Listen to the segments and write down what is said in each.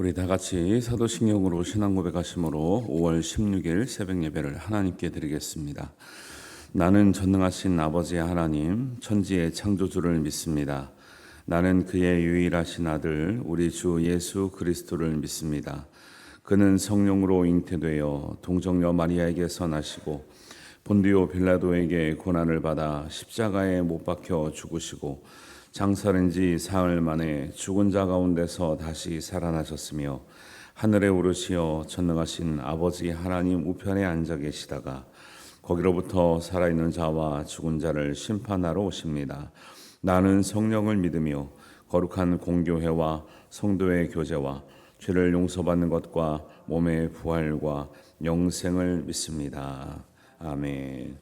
우리 다 같이 사도신경으로 신앙 고백하심으로 5월 16일 새벽 예배를 하나님께 드리겠습니다. 나는 전능하신 아버지 하나님, 천지의 창조주를 믿습니다. 나는 그의 유일하신 아들, 우리 주 예수 그리스도를 믿습니다. 그는 성령으로 잉태되어 동정녀 마리아에게서 나시고 본디오 빌라도에게 고난을 받아 십자가에 못 박혀 죽으시고 장사된 지 사흘 만에 죽은 자 가운데서 다시 살아나셨으며 하늘에 오르시어 전능하신 아버지 하나님 우편에 앉아 계시다가 거기로부터 살아있는 자와 죽은 자를 심판하러 오십니다. 나는 성령을 믿으며 거룩한 공교회와 성도의 교제와 죄를 용서받는 것과 몸의 부활과 영생을 믿습니다. 아멘.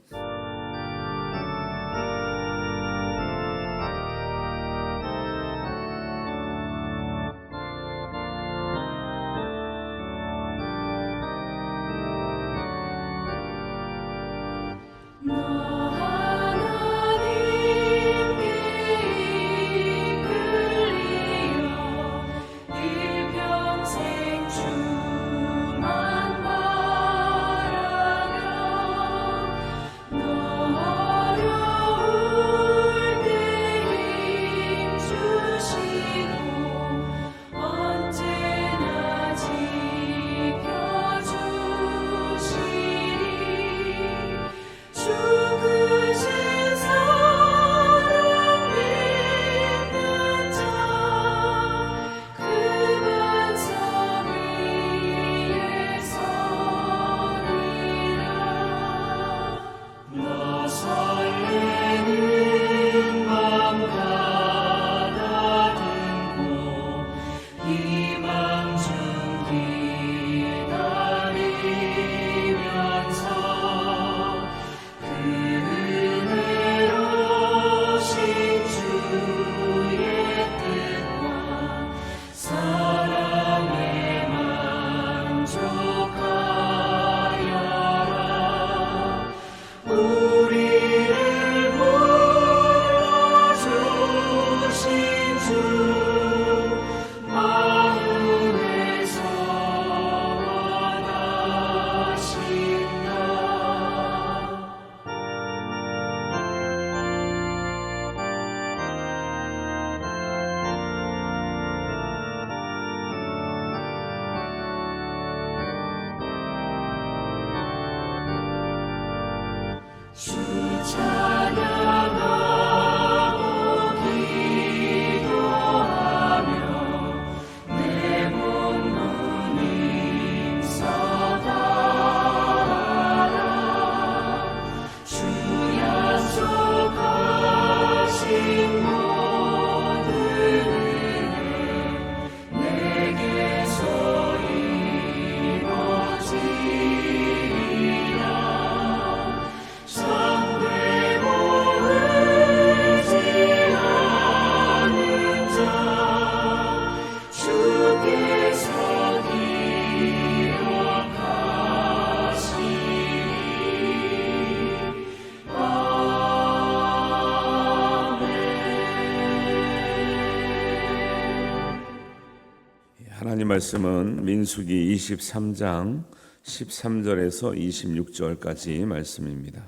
하나님 말씀은 민수기 23장 13절에서 26절까지 말씀입니다.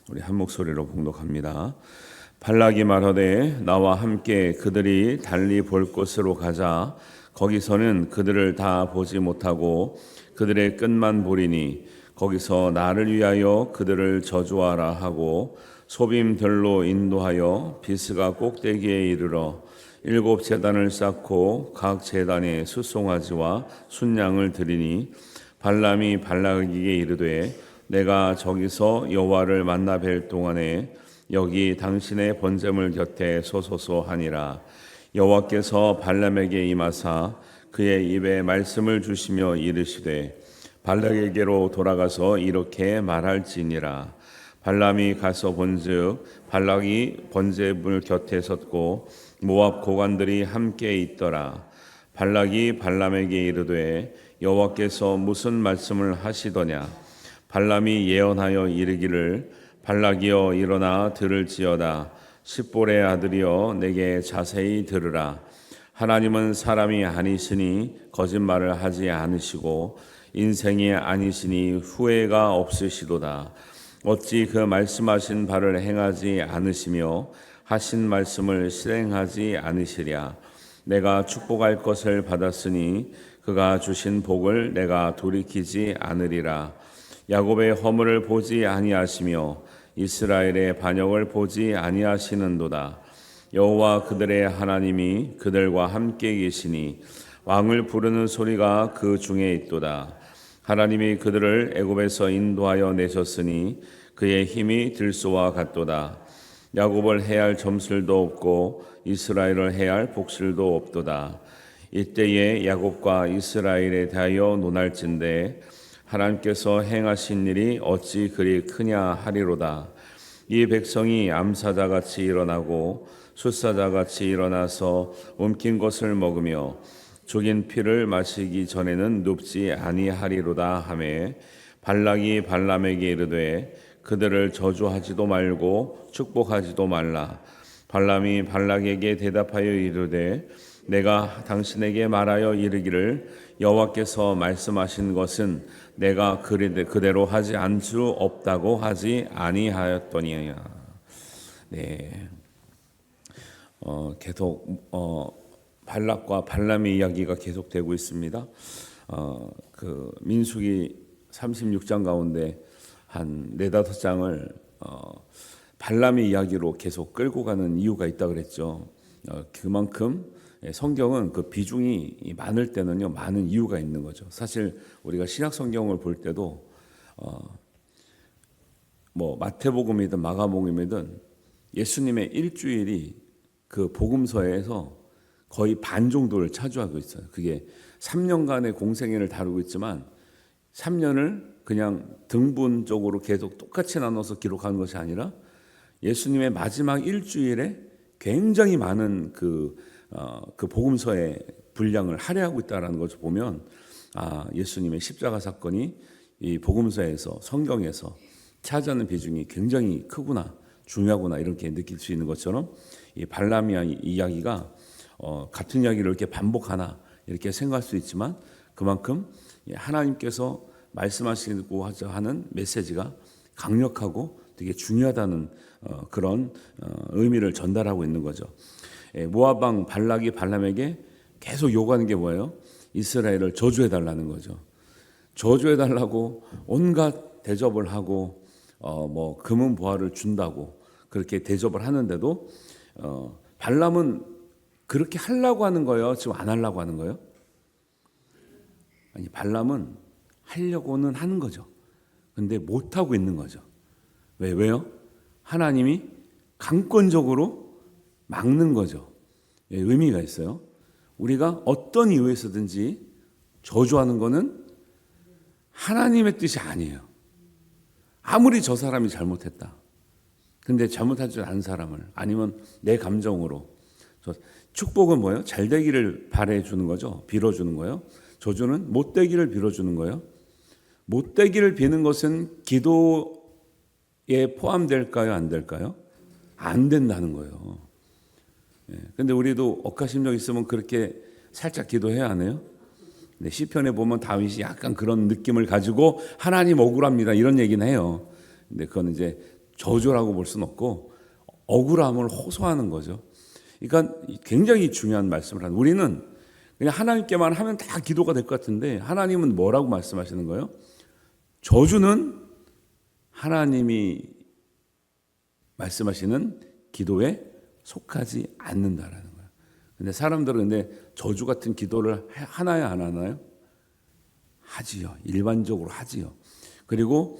우리 한 목소리로 봉독합니다. 발락이 말하되 나와 함께 그들이 달리 볼 곳으로 가자. 거기서는 그들을 다 보지 못하고 그들의 끝만 보리니 거기서 나를 위하여 그들을 저주하라 하고 소빔들로 인도하여 비스가 꼭대기에 이르러 7 제단을 쌓고 각 제단에 수송아지와 순양을 드리니 발람이 발락에게 이르되 내가 저기서 여호와를 만나 뵐 동안에 여기 당신의 번제물 곁에 서소서 하니라. 여호와께서 발람에게 임하사 그의 입에 말씀을 주시며 이르시되 발락에게로 돌아가서 이렇게 말할지니라. 발람이 가서 본즉 발락이 번제물 곁에 섰고 모압 고관들이 함께 있더라. 발락이 발람에게 이르되 여호와께서 무슨 말씀을 하시더냐. 발람이 예언하여 이르기를 발락이여 일어나 들을지어다. 십볼의 아들이여 내게 자세히 들으라. 하나님은 사람이 아니시니 거짓말을 하지 않으시고 인생이 아니시니 후회가 없으시도다. 어찌 그 말씀하신 바를 행하지 않으시며 하신 말씀을 실행하지 않으시랴. 내가 축복할 것을 받았으니 그가 주신 복을 내가 돌이키지 않으리라. 야곱의 허물을 보지 아니하시며 이스라엘의 반역을 보지 아니하시는도다. 여호와 그들의 하나님이 그들과 함께 계시니 왕을 부르는 소리가 그 중에 있도다. 하나님이 그들을 애굽에서 인도하여 내셨으니 그의 힘이 들소와 같도다. 야곱을 해할 점술도 없고 이스라엘을 해할 복술도 없도다. 이때에 야곱과 이스라엘에 대하여 논할진대 하나님께서 행하신 일이 어찌 그리 크냐 하리로다. 이 백성이 암사자같이 일어나고 숫사자같이 일어나서 움킨 것을 먹으며 죽인 피를 마시기 전에는 눕지 아니하리로다 하매 발락이 발람에게 이르되 그들을 저주하지도 말고 축복하지도 말라. 발람이 발락에게 대답하여 이르되 내가 당신에게 말하여 이르기를 여호와께서 말씀하신 것은 내가 그대로 하지 않을 수 없다고 하지 아니하였더니야. 네. 계속 발락과 발람의 이야기가 계속되고 있습니다. 그 민수기 36장 가운데 한 4-5장을 발람의 이야기로 계속 끌고 가는 이유가 있다 그랬죠. 그만큼 성경은 그 비중이 많을 때는요 많은 이유가 있는 거죠. 사실 우리가 신약 성경을 볼 때도 뭐 마태복음이든 마가복음이든 예수님의 일주일이 그 복음서에서 거의 반 정도를 차지하고 있어요. 그게 3년간의 공생애를 다루고 있지만 3년을 그냥 등분적으로 계속 똑같이 나눠서 기록하는 것이 아니라 예수님의 마지막 일주일에 굉장히 많은 그 복음서의 분량을 할애하고 있다는 것을 보면 예수님의 십자가 사건이 이 복음서에서 성경에서 차지하는 비중이 굉장히 크구나, 중요하구나 이렇게 느낄 수 있는 것처럼 이 발람의 이야기가 같은 이야기를 이렇게 반복하나 이렇게 생각할 수 있지만 그만큼 하나님께서 말씀하시고 하는 메시지가 강력하고 되게 중요하다는 그런 의미를 전달하고 있는 거죠. 모압 왕 발락이 발람에게 계속 요구하는 게 뭐예요? 이스라엘을 저주해달라는 거죠. 저주해달라고 온갖 대접을 하고 뭐 금은 보화를 준다고 그렇게 대접을 하는데도 발람은 그렇게 하려고 하는 거예요? 지금 안 하려고 하는 거예요? 아니, 발람은 하려고는 하는 거죠. 근데 못하고 있는 거죠. 왜요? 하나님이 강권적으로 막는 거죠. 의미가 있어요. 우리가 어떤 이유에서든지 저주하는 거는 하나님의 뜻이 아니에요. 아무리 저 사람이 잘못했다. 근데 잘못하지 않은 사람을 아니면 내 감정으로 축복은 뭐예요? 잘 되기를 바래 주는 거죠. 빌어주는 거예요. 저주는 못 되기를 빌어주는 거예요. 못 되기를 비는 것은 기도에 포함될까요? 안 될까요? 안 된다는 거예요. 근데 우리도 억하심정 있으면 그렇게 살짝 기도해야 하네요. 시편에 보면 다윗이 약간 그런 느낌을 가지고 하나님 억울합니다 이런 얘기는 해요. 근데 그건 이제 저주라고 볼 수는 없고 억울함을 호소하는 거죠. 그러니까 굉장히 중요한 말씀을 하는. 우리는 그냥 하나님께만 하면 다 기도가 될 것 같은데 하나님은 뭐라고 말씀하시는 거예요? 저주는 하나님이 말씀하시는 기도에 속하지 않는다라는 거예요. 근데 사람들은 저주 같은 기도를 하나요, 안 하나요? 하지요. 일반적으로 하지요. 그리고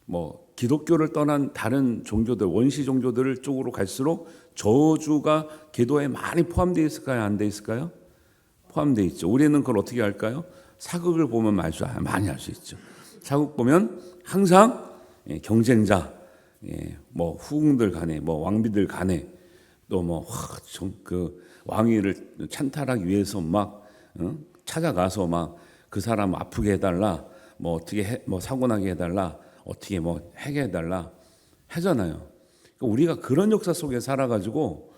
뭐 기독교를 떠난 다른 종교들, 원시 종교들 쪽으로 갈수록 저주가 기도에 많이 포함되어 있을까요? 안 돼 있을까요? 포함되어 있죠. 우리는 그걸 어떻게 할까요? 사극을 보면 많이 알 수 있죠. 사극 보면 항상 경쟁자, 뭐 후궁들 간에, 뭐 왕비들 간에 또 뭐 그 왕위를 찬탈하기 위해서 막 찾아가서 막 그 사람 아프게 해달라, 뭐 어떻게 뭐 사고 나게 해달라, 어떻게 뭐 하게 해달라 하잖아요. 그러니까 우리가 그런 역사 속에 살아가지고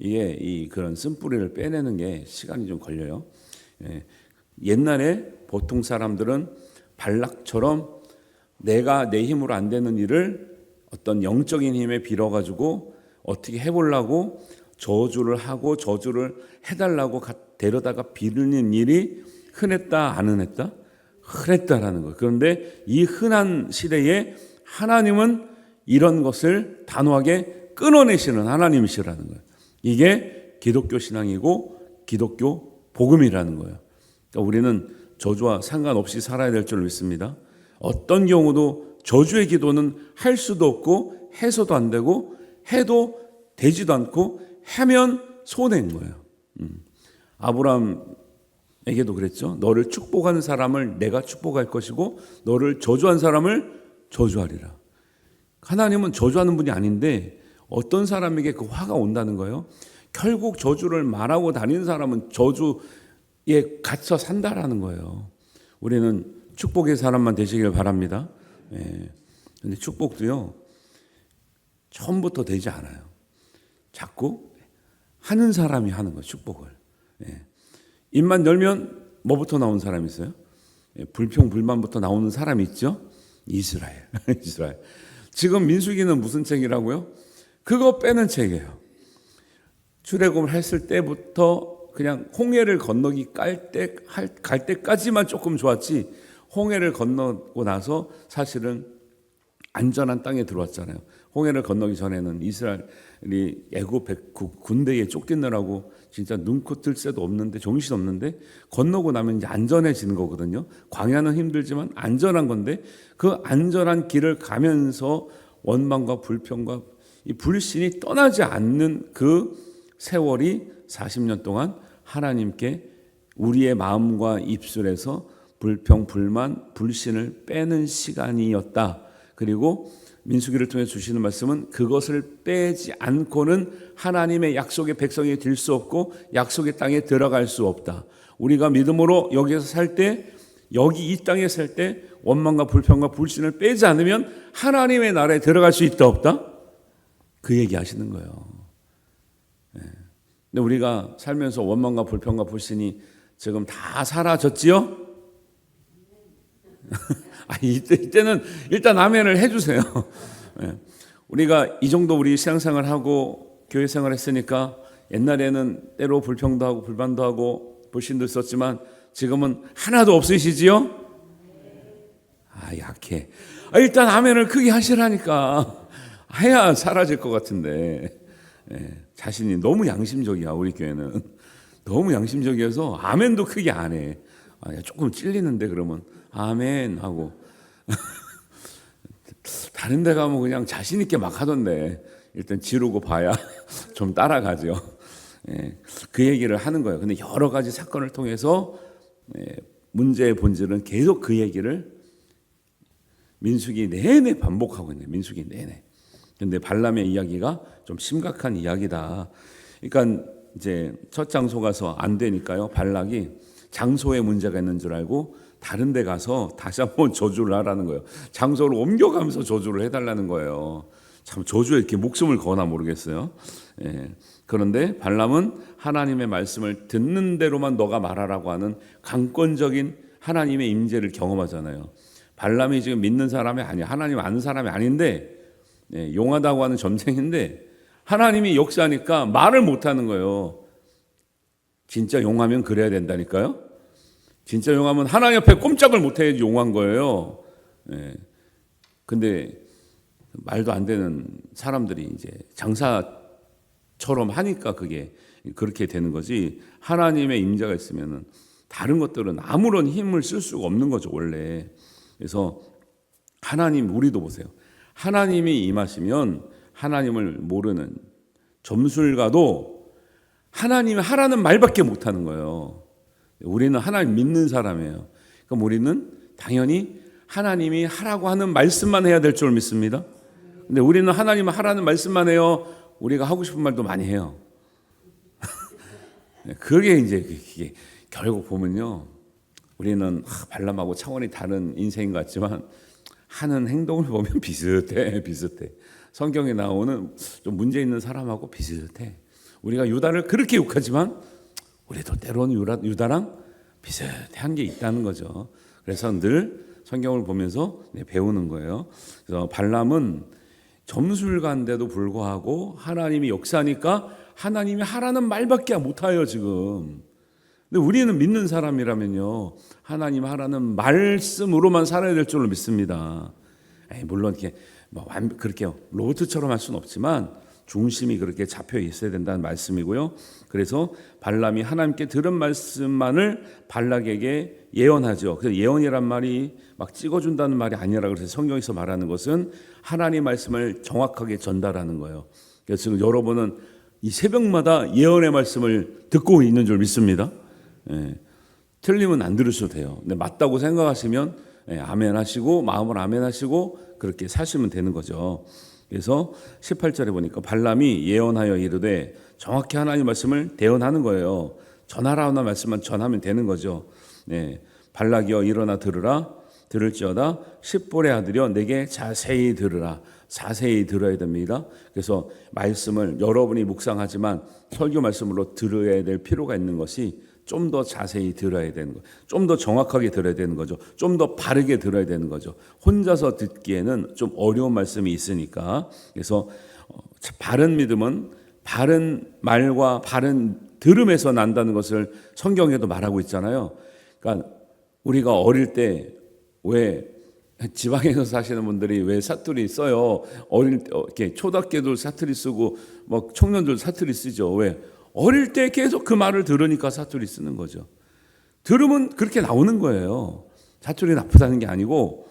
이게 그런 쓴뿌리를 빼내는 게 시간이 좀 걸려요. 옛날에 보통 사람들은 발락처럼 내가 내 힘으로 안 되는 일을 어떤 영적인 힘에 빌어가지고 어떻게 해보려고 저주를 하고 저주를 해달라고 데려다가 비르는 일이 흔했다 안 흔했다? 흔했다라는 거예요. 그런데 이 흔한 시대에 하나님은 이런 것을 단호하게 끊어내시는 하나님이시라는 거예요. 이게 기독교 신앙이고 기독교 복음이라는 거예요. 그러니까 우리는 저주와 상관없이 살아야 될 줄 믿습니다. 어떤 경우도 저주의 기도는 할 수도 없고 해서도 안 되고 해도 되지도 않고 하면 손해인 거예요. 아브라함에게도 그랬죠. 너를 축복하는 사람을 내가 축복할 것이고 너를 저주한 사람을 저주하리라. 하나님은 저주하는 분이 아닌데 어떤 사람에게 그 화가 온다는 거예요. 결국 저주를 말하고 다니는 사람은 저주에 갇혀 산다라는 거예요. 우리는 축복의 사람만 되시길 바랍니다. 근데 축복도요, 처음부터 되지 않아요. 자꾸 하는 사람이 하는 거예요, 축복을. 입만 열면 뭐부터 나오는 사람이 있어요? 불평, 불만부터 나오는 사람이 있죠? 이스라엘. 이스라엘. 지금 민수기는 무슨 책이라고요? 그거 빼는 책이에요. 출애굽을 했을 때부터 그냥 홍해를 건너기 갈 때까지만 조금 좋았지, 홍해를 건너고 나서 사실은 안전한 땅에 들어왔잖아요. 홍해를 건너기 전에는 이스라엘이 애굽 군대에 쫓기느라고 진짜 눈코 뜰 새도 없는데 정신 없는데 건너고 나면 이제 안전해지는 거거든요. 광야는 힘들지만 안전한 건데 그 안전한 길을 가면서 원망과 불평과 이 불신이 떠나지 않는 그 세월이 40년 동안 하나님께 우리의 마음과 입술에서 불평, 불만, 불신을 빼는 시간이었다. 그리고 민수기를 통해 주시는 말씀은 그것을 빼지 않고는 하나님의 약속의 백성이 될 수 없고 약속의 땅에 들어갈 수 없다. 우리가 믿음으로 여기에서 살 때, 여기 이 땅에 살 때 원망과 불평과 불신을 빼지 않으면 하나님의 나라에 들어갈 수 있다 없다? 그 얘기 하시는 거예요. 근데 우리가 살면서 원망과 불평과 불신이 지금 다 사라졌지요? 이때는 일단 아멘을 해주세요. 우리가 이 정도 우리 신앙생활 하고 교회 생활 했으니까 옛날에는 때로 불평도 하고 불만도 하고 불신도 있었지만 지금은 하나도 없으시지요? 약해. 일단 아멘을 크게 하시라니까. 해야 사라질 것 같은데. 자신이 너무 양심적이야. 우리 교회는 너무 양심적이어서 아멘도 크게 안 해. 조금 찔리는데 그러면 아멘 하고 다른 데 가면 그냥 자신 있게 막 하던데 일단 지르고 봐야 좀 따라가죠. 그 얘기를 하는 거예요. 근데 여러 가지 사건을 통해서 문제의 본질은 계속 그 얘기를 민수기 내내 반복하고 있네요. 민수기 내내. 근데 발람의 이야기가 좀 심각한 이야기다. 그러니까 이제 첫 장소 가서 안 되니까요. 발락이 장소에 문제가 있는 줄 알고 다른 데 가서 다시 한번 저주를 하라는 거예요. 장소를 옮겨가면서 저주를 해달라는 거예요. 참 저주에 이렇게 목숨을 거나 모르겠어요. 그런데 발람은 하나님의 말씀을 듣는 대로만 너가 말하라고 하는 강권적인 하나님의 임재를 경험하잖아요. 발람이 지금 믿는 사람이 아니야. 하나님 아는 사람이 아닌데 용하다고 하는 점쟁인데 하나님이 역사하니까 말을 못하는 거예요. 진짜 용하면 그래야 된다니까요. 진짜 용하면 하나님 앞에 꼼짝을 못해야지 용한 거예요. 근데 말도 안 되는 사람들이 이제 장사처럼 하니까 그게 그렇게 되는 거지. 하나님의 임재가 있으면은 다른 것들은 아무런 힘을 쓸 수가 없는 거죠, 원래. 그래서 하나님, 우리도 보세요. 하나님이 임하시면 하나님을 모르는 점술가도 하나님이 하라는 말밖에 못하는 거예요. 우리는 하나님 믿는 사람이에요. 그럼 우리는 당연히 하나님이 하라고 하는 말씀만 해야 될 줄 믿습니다. 근데 우리는 하나님이 하라는 말씀만 해요. 우리가 하고 싶은 말도 많이 해요. 그게 이제 그게 결국 보면요. 우리는 발람하고 차원이 다른 인생인 것 같지만 하는 행동을 보면 비슷해. 성경에 나오는 좀 문제 있는 사람하고 비슷해. 우리가 유다를 그렇게 욕하지만 우리도 때로는 유다랑 비슷한 게 있다는 거죠. 그래서 늘 성경을 보면서 배우는 거예요. 그래서 발람은 점술가인데도 불구하고 하나님이 역사하니까 하나님이 하라는 말밖에 못해요 지금. 근데 우리는 믿는 사람이라면요, 하나님 하라는 말씀으로만 살아야 될 줄로 믿습니다. 물론 이렇게 그렇게 로봇처럼 할 수는 없지만 중심이 그렇게 잡혀 있어야 된다는 말씀이고요. 그래서 발람이 하나님께 들은 말씀만을 발락에게 예언하죠. 그래서 예언이란 말이 막 찍어준다는 말이 아니라 그래서 성경에서 말하는 것은 하나님의 말씀을 정확하게 전달하는 거예요. 그래서 지금 여러분은 이 새벽마다 예언의 말씀을 듣고 있는 줄 믿습니다. 틀리면 안 들으셔도 돼요. 근데 맞다고 생각하시면 아멘 하시고 마음을 아멘 하시고 그렇게 사시면 되는 거죠. 그래서 18절에 보니까 발람이 예언하여 이르되, 정확히 하나님의 말씀을 대언하는 거예요. 전하라 하는 말씀만 전하면 되는 거죠. 발락이여 일어나 들을지어다 십볼의 아들이여 내게 자세히 들으라. 자세히 들어야 됩니다. 그래서 말씀을 여러분이 묵상하지만 설교 말씀으로 들어야 될 필요가 있는 것이 좀 더 자세히 들어야 되는 거죠. 좀 더 정확하게 들어야 되는 거죠. 좀 더 바르게 들어야 되는 거죠. 혼자서 듣기에는 좀 어려운 말씀이 있으니까. 그래서 바른 믿음은 바른 말과 바른 들음에서 난다는 것을 성경에도 말하고 있잖아요. 그러니까 우리가 어릴 때 왜 지방에서 사시는 분들이 왜 사투리 써요? 어릴 때 이렇게 초등학교들 사투리 쓰고 막 청년들 사투리 쓰죠. 왜? 어릴 때 계속 그 말을 들으니까 사투리 쓰는 거죠. 들으면 그렇게 나오는 거예요. 사투리 나쁘다는 게 아니고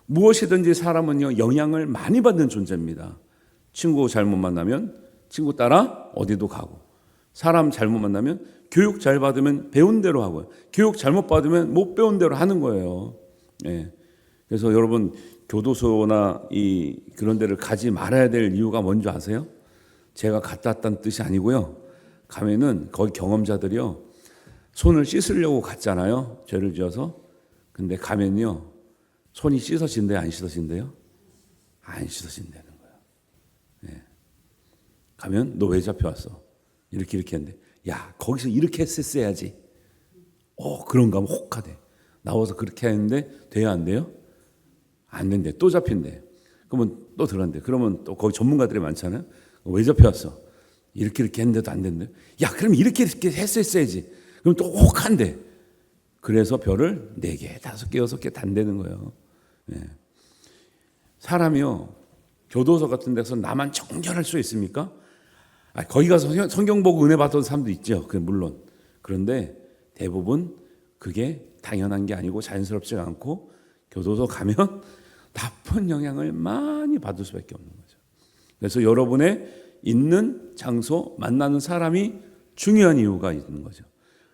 무엇이든지 사람은요 영향을 많이 받는 존재입니다. 친구 잘못 만나면 친구 따라 어디도 가고, 사람 잘못 만나면 교육 잘 받으면 배운 대로 하고요. 교육 잘못 받으면 못 배운 대로 하는 거예요. 그래서 여러분 교도소나 그런 데를 가지 말아야 될 이유가 뭔지 아세요? 제가 갔다 왔다는 뜻이 아니고요. 가면은 거기 경험자들이요 손을 씻으려고 갔잖아요. 죄를 지어서. 근데 가면요 손이 씻어진대요, 안 씻어진대요? 안 씻어진다는 거예요. 가면 너 왜 잡혀왔어? 이렇게 했는데, 야 거기서 이렇게 했어야지. 그런가 하면 혹하대. 나와서 그렇게 했는데 돼야 안 돼요? 안 된대. 또 잡힌대. 그러면 또 들어간대. 그러면 또 거기 전문가들이 많잖아요. 왜 잡혀왔어? 이렇게 했는데도 안 된대. 야 그럼 이렇게 했어야지. 그럼 또 혹한대. 그래서 별을 4개, 5개, 6개 단대는 거예요. 사람이요 교도소 같은 데서 나만 정결할 수 있습니까? 거기 가서 성경 보고 은혜 받던 사람도 있죠. 물론. 그런데 대부분 그게 당연한 게 아니고 자연스럽지가 않고 교도소 가면 나쁜 영향을 많이 받을 수밖에 없는 거죠. 그래서 여러분의 있는 장소, 만나는 사람이 중요한 이유가 있는 거죠.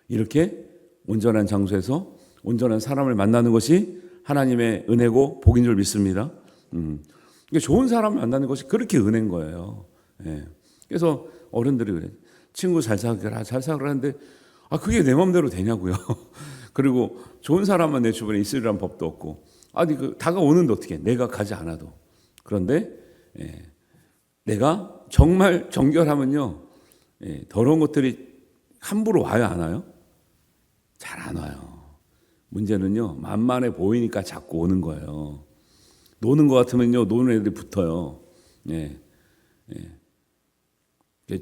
이렇게 온전한 장소에서 온전한 사람을 만나는 것이 하나님의 은혜고 복인 줄 믿습니다. 그러니까 좋은 사람을 만나는 것이 그렇게 은혜인 거예요. 그래서 어른들이 그래. 친구 잘 사귀라, 잘 사귀라 하는데 그게 내 마음대로 되냐고요. 그리고 좋은 사람만 내 주변에 있으리란 법도 없고, 다가오는데 어떻게? 내가 가지 않아도. 그런데 내가 정말 정결하면요, 더러운 것들이 함부로 와요, 안 와요? 잘 안 와요. 문제는요, 만만해 보이니까 자꾸 오는 거예요. 노는 것 같으면요, 노는 애들이 붙어요.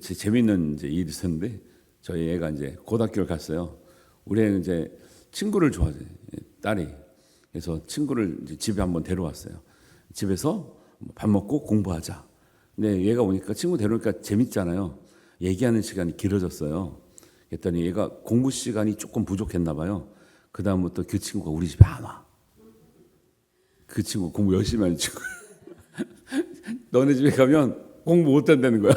재밌는 일이 있었는데, 저희 애가 이제 고등학교를 갔어요. 우리 애는 이제 친구를 좋아해요, 딸이. 그래서 친구를 이제 집에 한번 데려왔어요. 집에서 밥 먹고 공부하자. 근데 얘가 오니까 친구 데려오니까 재밌잖아요. 얘기하는 시간이 길어졌어요. 그랬더니 얘가 공부 시간이 조금 부족했나 봐요. 그 다음부터 그 친구가 우리 집에 안 와. 그 친구 공부 열심히 하는 친구. 너네 집에 가면 공부 못 한다는 거야.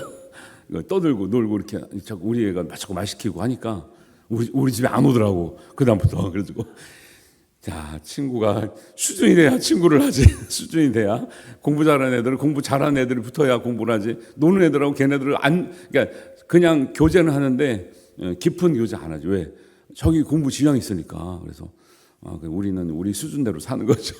떠들고 놀고 이렇게 자꾸 우리 애가 자꾸 말 시키고 하니까 우리 집에 안 오더라고. 그 다음부터. 그래가지고 자, 친구가 수준이 돼야 친구를 하지. 수준이 돼야 공부 잘하는 애들은 공부 잘하는 애들이 붙어야 공부를 하지. 노는 애들하고 걔네들을 그러니까 그냥 교제는 하는데 깊은 교제 안 하죠. 왜? 저기 공부 지향 있으니까. 그래서 우리는 우리 수준대로 사는 거죠.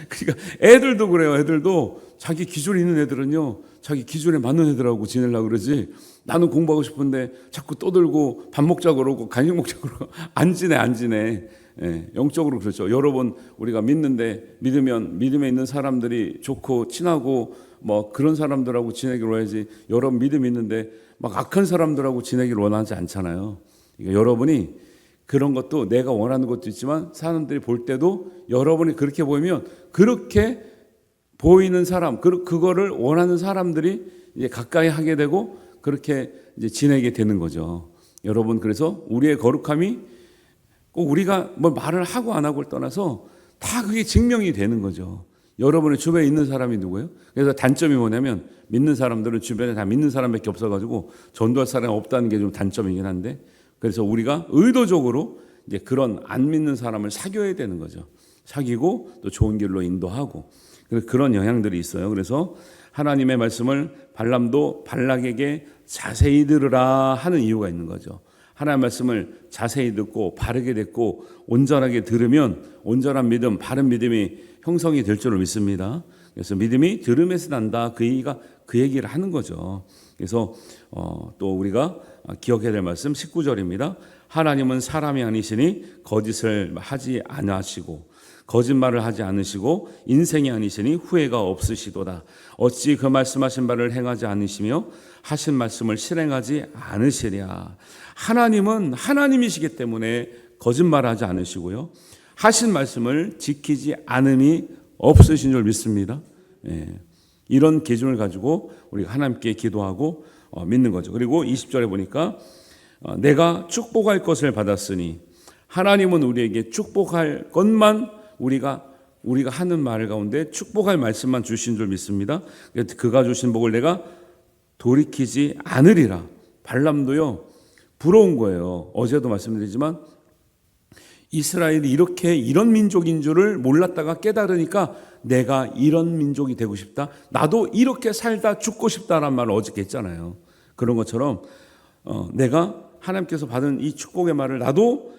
그러니까 애들도 그래요. 애들도 자기 기준에 있는 애들은요, 자기 기준에 맞는 애들하고 지내려고 그러지. 나는 공부하고 싶은데 자꾸 떠들고 밥 먹자 그러고 간식 먹자 그러고 안 지내. 예, 영적으로 그렇죠. 여러분, 우리가 믿으면 믿음에 있는 사람들이 좋고 친하고 뭐 그런 사람들하고 지내기로 해야지. 여러분 믿음 있는데 막 악한 사람들하고 지내기를 원하지 않잖아요. 그러니까 여러분이 그런 것도 내가 원하는 것도 있지만 사람들이 볼 때도 여러분이 그렇게 보이면 그렇게 보이는 사람, 그거를 원하는 사람들이 이제 가까이 하게 되고 그렇게 이제 지내게 되는 거죠. 여러분, 그래서 우리의 거룩함이 꼭 우리가 뭐 말을 하고 안 하고를 떠나서 다 그게 증명이 되는 거죠. 여러분의 주변에 있는 사람이 누구예요? 그래서 단점이 뭐냐면 믿는 사람들은 주변에 다 믿는 사람밖에 없어가지고 전도할 사람이 없다는 게 좀 단점이긴 한데, 그래서 우리가 의도적으로 이제 그런 안 믿는 사람을 사귀어야 되는 거죠. 사귀고 또 좋은 길로 인도하고 그런 영향들이 있어요. 그래서 하나님의 말씀을 발람도 발락에게 자세히 들으라 하는 이유가 있는 거죠. 하나님의 말씀을 자세히 듣고 바르게 듣고 온전하게 들으면 온전한 믿음, 바른 믿음이 형성이 될 줄을 믿습니다. 그래서 믿음이 들음에서 난다. 그 얘기를 하는 거죠. 그래서 또 우리가 기억해야 될 말씀 19절입니다. 하나님은 사람이 아니시니 거짓을 하지 않으시고 거짓말을 하지 않으시고 인생이 아니시니 후회가 없으시도다. 어찌 그 말씀하신 바를 행하지 않으시며 하신 말씀을 실행하지 않으시랴. 하나님은 하나님이시기 때문에 거짓말하지 않으시고요, 하신 말씀을 지키지 않음이 없으신 줄 믿습니다. 이런 기준을 가지고 우리가 하나님께 기도하고 믿는 거죠. 그리고 20절에 보니까 내가 축복할 것을 받았으니, 하나님은 우리에게 축복할 것만 우리가 하는 말 가운데 축복할 말씀만 주신 줄 믿습니다. 그가 주신 복을 내가 돌이키지 않으리라. 발람도요, 부러운 거예요. 어제도 말씀드리지만 이스라엘이 이런 민족인 줄을 몰랐다가 깨달으니까 내가 이런 민족이 되고 싶다. 나도 이렇게 살다 죽고 싶다라는 말을 어저께 했잖아요. 그런 것처럼 내가 하나님께서 받은 이 축복의 말을 나도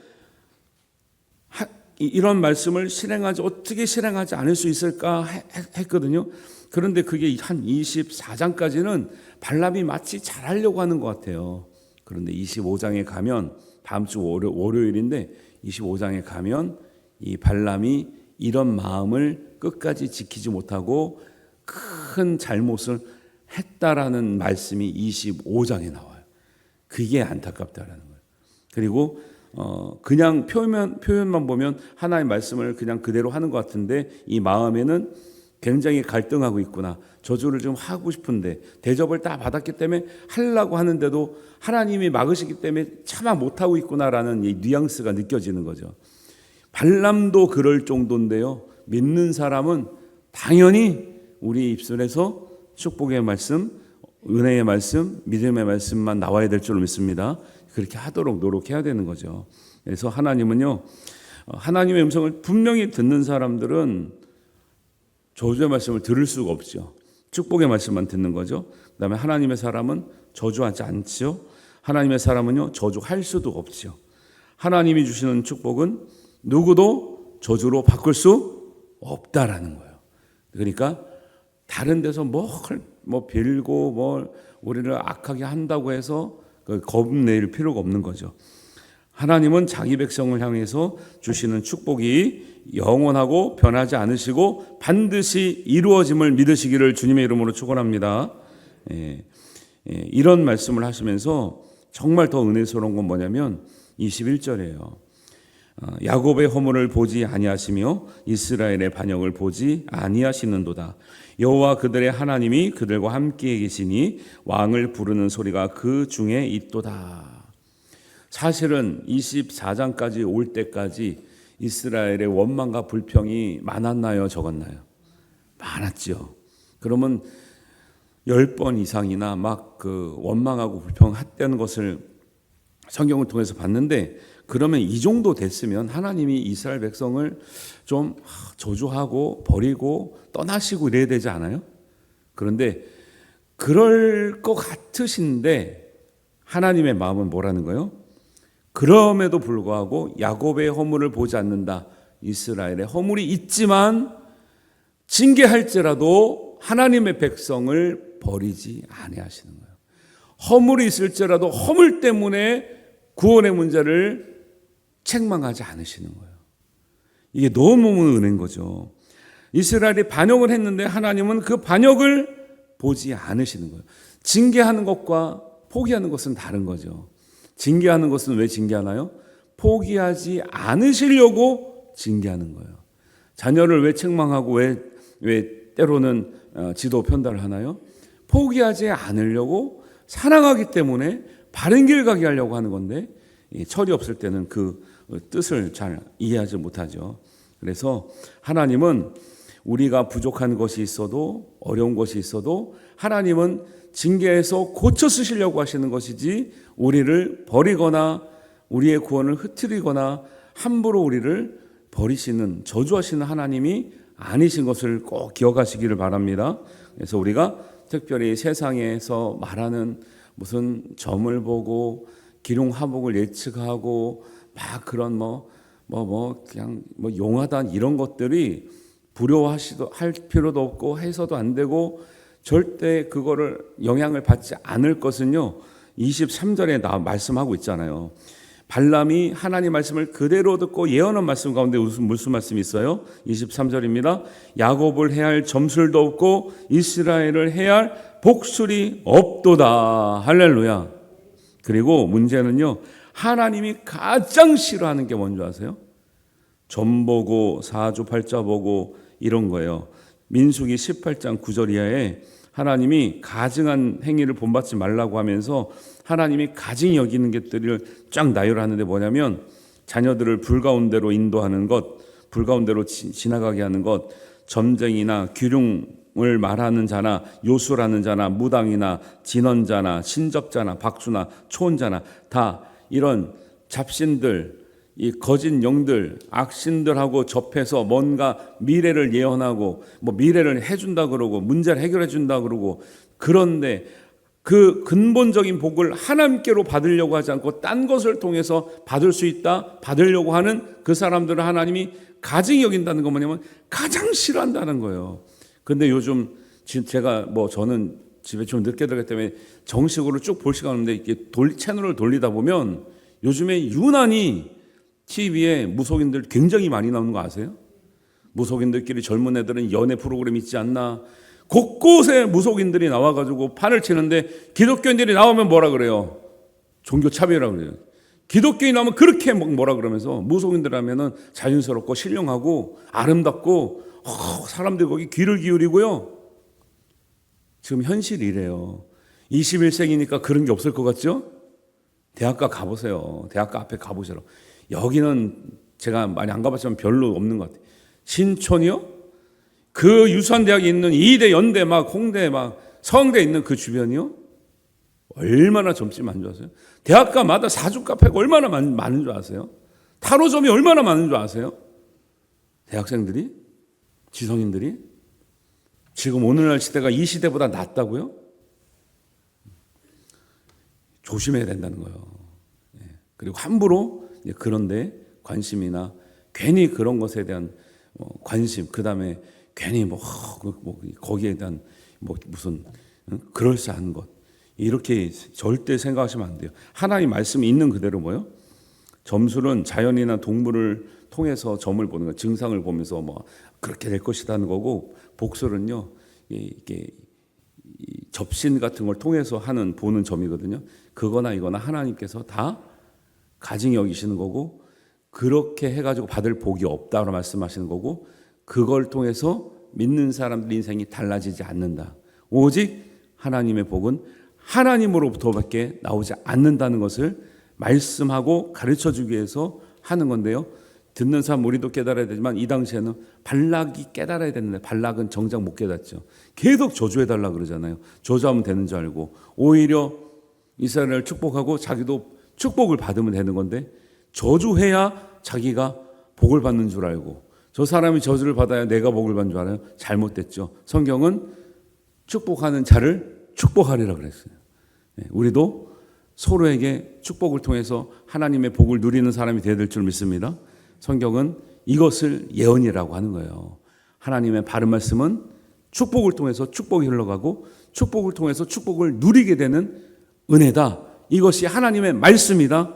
이런 말씀을 어떻게 실행하지 않을 수 있을까 했거든요. 그런데 그게 한 24장까지는 발람이 마치 잘하려고 하는 것 같아요. 그런데 25장에 가면, 다음 주 월요일인데 25장에 가면 이 발람이 이런 마음을 끝까지 지키지 못하고 큰 잘못을 했다라는 말씀이 25장에 나와요. 그게 안타깝다라는 거예요. 그리고 그냥 표면만 보면 하나님의 말씀을 그냥 그대로 하는 것 같은데 이 마음에는 굉장히 갈등하고 있구나. 저주를 좀 하고 싶은데 대접을 다 받았기 때문에 하려고 하는데도 하나님이 막으시기 때문에 차마 못하고 있구나라는 이 뉘앙스가 느껴지는 거죠. 발람도 그럴 정도인데요, 믿는 사람은 당연히 우리 입술에서 축복의 말씀, 은혜의 말씀, 믿음의 말씀만 나와야 될 줄 믿습니다. 그렇게 하도록 노력해야 되는 거죠. 그래서 하나님은요, 하나님의 음성을 분명히 듣는 사람들은 저주의 말씀을 들을 수가 없죠. 축복의 말씀만 듣는 거죠. 그다음에 하나님의 사람은 저주하지 않지요. 하나님의 사람은요, 저주할 수도 없죠. 하나님이 주시는 축복은 누구도 저주로 바꿀 수 없다라는 거예요. 그러니까 다른 데서 뭐 빌고 우리를 악하게 한다고 해서 겁내일 필요가 없는 거죠. 하나님은 자기 백성을 향해서 주시는 축복이 영원하고 변하지 않으시고 반드시 이루어짐을 믿으시기를 주님의 이름으로 축원합니다. 이런 말씀을 하시면서 정말 더 은혜스러운 건 뭐냐면 21절이에요. 야곱의 허물을 보지 아니하시며 이스라엘의 반역을 보지 아니하시는도다. 여호와 그들의 하나님이 그들과 함께 계시니 왕을 부르는 소리가 그 중에 있도다. 사실은 24장까지 올 때까지 이스라엘의 원망과 불평이 많았나요, 적었나요? 많았죠. 그러면 10번 이상이나 원망하고 불평했다는 것을 성경을 통해서 봤는데, 그러면 이 정도 됐으면 하나님이 이스라엘 백성을 좀 저주하고 버리고 떠나시고 이래야 되지 않아요? 그런데 그럴 것 같으신데 하나님의 마음은 뭐라는 거예요? 그럼에도 불구하고 야곱의 허물을 보지 않는다. 이스라엘에 허물이 있지만 징계할지라도 하나님의 백성을 버리지 아니하시는 거예요. 허물이 있을지라도 허물 때문에 구원의 문제를 책망하지 않으시는 거예요. 이게 너무 은혜인 거죠. 이스라엘이 반역을 했는데 하나님은 그 반역을 보지 않으시는 거예요. 징계하는 것과 포기하는 것은 다른 거죠. 징계하는 것은 왜 징계하나요? 포기하지 않으시려고 징계하는 거예요. 자녀를 왜 책망하고 왜 때로는 지도 편달을 하나요? 포기하지 않으려고 사랑하기 때문에 바른 길 가게 하려고 하는 건데 철이 없을 때는 그 뜻을 잘 이해하지 못하죠. 그래서 하나님은 우리가 부족한 것이 있어도 어려운 것이 있어도 하나님은 징계해서 고쳐 쓰시려고 하시는 것이지 우리를 버리거나 우리의 구원을 흐트리거나 함부로 우리를 버리시는 저주하시는 하나님이 아니신 것을 꼭 기억하시기를 바랍니다. 그래서 우리가 특별히 세상에서 말하는 무슨 점을 보고 기륭하복을 예측하고 막 그런 그냥 용하다 이런 것들이 할 필요도 없고 해서도 안 되고 절대 그거를 영향을 받지 않을 것은요. 23절에 말씀하고 있잖아요. 발람이 하나님 말씀을 그대로 듣고 예언한 말씀 가운데 무슨 말씀이 있어요? 23절입니다. 야곱을 해할 점술도 없고 이스라엘을 해할 복술이 없도다. 할렐루야. 그리고 문제는요. 하나님이 가장 싫어하는 게 뭔지 아세요? 점 보고 사주팔자 보고 이런 거예요. 민수기 18장 9절 이하에 하나님이 가증한 행위를 본받지 말라고 하면서 하나님이 가증히 여기는 것들을 쫙 나열하는데 뭐냐면 자녀들을 불 가운데로 인도하는 것, 불 가운데로 지나가게 하는 것, 점쟁이나 귀룡을 말하는 자나 요술하는 자나 무당이나 진언자나 신접자나 박수나 초혼자나 다 이런 잡신들, 이 거짓 영들, 악신들하고 접해서 뭔가 미래를 예언하고 미래를 해준다 그러고 문제를 해결해 준다 그러고 그런데 그 근본적인 복을 하나님께로 받으려고 하지 않고 딴 것을 통해서 받을 수 있다, 받으려고 하는 그 사람들을 하나님이 가증히 여긴다는 건 뭐냐면 가장 싫어한다는 거예요. 근데 요즘 제가 저는 집에 좀 늦게 들어가기 때문에 정식으로 쭉 볼 시간 없는데 이렇게 채널을 돌리다 보면 요즘에 유난히 TV에 무속인들 굉장히 많이 나오는 거 아세요? 무속인들끼리 젊은 애들은 연애 프로그램 있지 않나? 곳곳에 무속인들이 나와가지고 판을 치는데 기독교인들이 나오면 뭐라 그래요? 종교 차별이라고 그래요. 기독교인 나오면 그렇게 뭐라 그러면서 무속인들 하면은 자연스럽고 신령하고 아름답고 사람들이 거기 귀를 기울이고요. 지금 현실이 이래요. 21세기니까 그런 게 없을 것 같죠? 대학가 가보세요. 대학가 앞에 가보시라고. 여기는 제가 많이 안 가봤지만 별로 없는 것 같아요. 신촌이요? 그 유수한대학이 있는 이대, 연대, 홍대, 서강대 있는 그 주변이요? 얼마나 젊지 많은 줄 아세요? 대학가마다 사주 카페가 얼마나 많은 줄 아세요? 타로점이 얼마나 많은 줄 아세요? 대학생들이? 지성인들이? 지금 오늘날 시대가 이 시대보다 낫다고요? 조심해야 된다는 거예요. 그리고 함부로 그런데 관심이나 괜히 그런 것에 대한 관심, 그 다음에 괜히 거기에 대한 무슨 그럴싸한 것 이렇게 절대 생각하시면 안 돼요. 하나님 말씀이 있는 그대로 뭐요? 점술은 자연이나 동물을 통해서 점을 보는 거, 증상을 보면서 그렇게 될 것이라는 거고, 복술은요 이게 접신 같은 걸 통해서 보는 점이거든요. 그거나 이거나 하나님께서 다 가증히 여기시는 거고 그렇게 해가지고 받을 복이 없다고 말씀하시는 거고 그걸 통해서 믿는 사람들 인생이 달라지지 않는다. 오직 하나님의 복은 하나님으로부터밖에 나오지 않는다는 것을 말씀하고 가르쳐주기 위해서 하는 건데요. 듣는 사람 우리도 깨달아야 되지만 이 당시에는 발락이 깨달아야 되는데 발락은 정작 못 깨닫죠. 계속 저주해달라 그러잖아요. 저주하면 되는 줄 알고 오히려 이스라엘을 축복하고 자기도 축복을 받으면 되는 건데 저주해야 자기가 복을 받는 줄 알고 저 사람이 저주를 받아야 내가 복을 받는 줄 알아요. 잘못됐죠. 성경은 축복하는 자를 축복하리라 그랬어요. 우리도 서로에게 축복을 통해서 하나님의 복을 누리는 사람이 되어야 될 줄 믿습니다. 성경은 이것을 예언이라고 하는 거예요. 하나님의 바른 말씀은 축복을 통해서 축복이 흘러가고 축복을 통해서 축복을 누리게 되는 은혜다. 이것이 하나님의 말씀이다.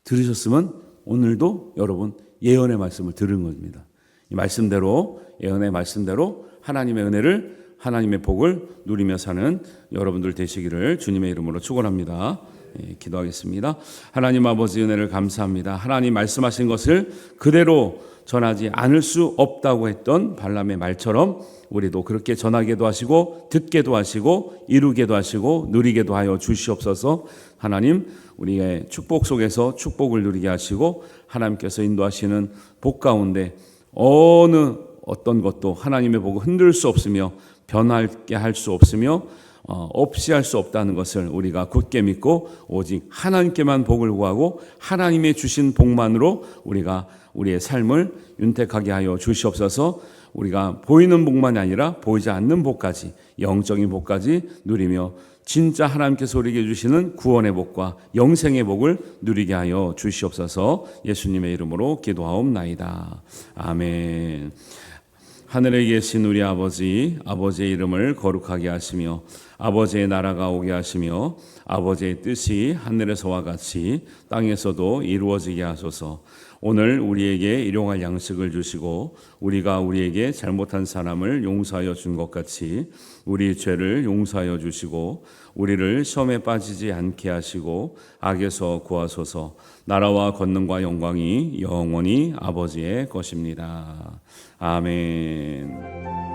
들으셨으면 오늘도 여러분 예언의 말씀을 들은 겁니다. 이 말씀대로, 예언의 말씀대로 하나님의 은혜를, 하나님의 복을 누리며 사는 여러분들 되시기를 주님의 이름으로 축원합니다. 기도하겠습니다. 하나님 아버지 은혜를 감사합니다. 하나님 말씀하신 것을 그대로 전하지 않을 수 없다고 했던 발람의 말처럼 우리도 그렇게 전하게도 하시고 듣게도 하시고 이루게도 하시고 누리게도 하여 주시옵소서. 하나님, 우리의 축복 속에서 축복을 누리게 하시고 하나님께서 인도하시는 복 가운데 어떤 것도 하나님의 복을 흔들 수 없으며 변하게 할 수 없으며 없이 할 수 없다는 것을 우리가 굳게 믿고 오직 하나님께만 복을 구하고 하나님의 주신 복만으로 우리가 우리의 삶을 윤택하게 하여 주시옵소서. 우리가 보이는 복만이 아니라 보이지 않는 복까지, 영적인 복까지 누리며 진짜 하나님께서 우리에게 주시는 구원의 복과 영생의 복을 누리게 하여 주시옵소서. 예수님의 이름으로 기도하옵나이다. 아멘. 하늘에 계신 우리 아버지, 아버지의 이름을 거룩하게 하시며 아버지의 나라가 오게 하시며 아버지의 뜻이 하늘에서와 같이 땅에서도 이루어지게 하소서. 오늘 우리에게 일용할 양식을 주시고 우리가 우리에게 잘못한 사람을 용서하여 준 것 같이 우리 죄를 용서하여 주시고 우리를 시험에 빠지지 않게 하시고 악에서 구하소서. 나라와 권능과 영광이 영원히 아버지의 것입니다. 아멘.